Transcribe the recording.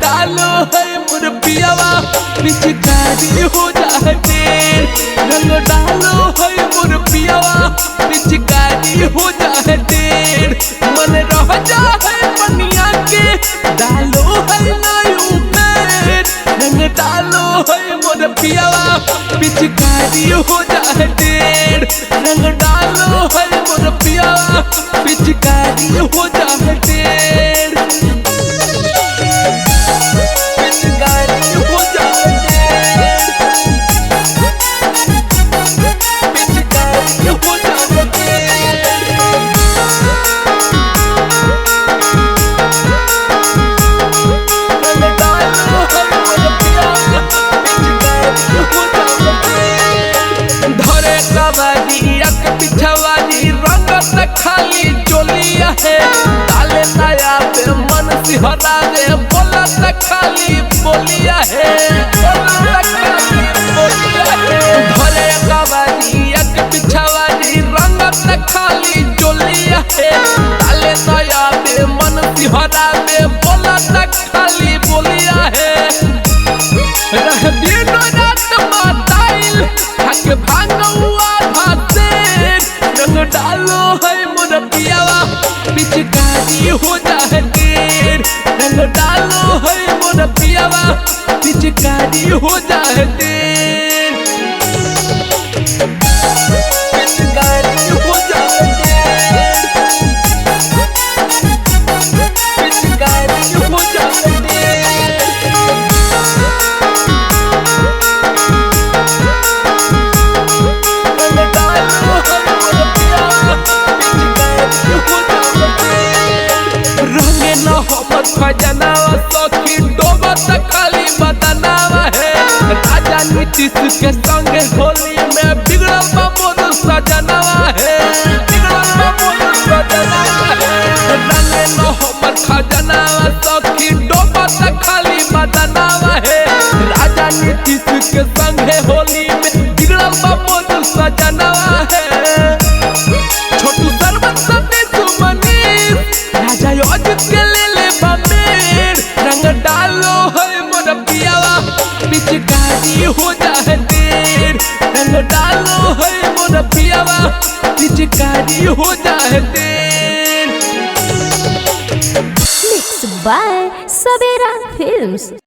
डालो है मोर पियावा पिचकारी हो जाते रंग डालो है मोर पियावा पिचकारी हो जाते मन रह जाए पनिया के डालो है नयू पेड़ रंग डालो है मोर पियावा पिचकारी हो जाते रंग डालो है मोर पियावा पिचकारी हो जाते पिछवानी रंगत खाली चोलिया है डाले नया पे मन सिहरा रे बोलत खाली बोलिया है भले कवानी एक पिछवानी रंगत खाली चोलिया है डाले नया पे मन सिहरा रे बोलत खाली बोलिया है रह दिन रात माताइल हक भांगवा रंग डालो है मोर पियावा पिचकारी हो जाते रंग डालो है मोर पियावा पिचकारी हो जाते पिचकारी हो जाते पिचकारी हो जाते खजनावा सखी डोबत खाली बदनावा है राजा नीतीश के संग होली में बिगड़ल बा मोर सजनावा है रंगे न हमर खजनावा सखी डोबत खाली बदनावा है राजा नीतीश के संग होली में बिगड़ल बा मोर सजनावा है छोटू सरबत सतीश मनीष राजा योजित के रंग डालो है मोर पियावा पिचकारी हो जाते रंग डालो है मोर पियावा पिचकारी हो जाते मिक्स बाय सवेरा फिल्म्स।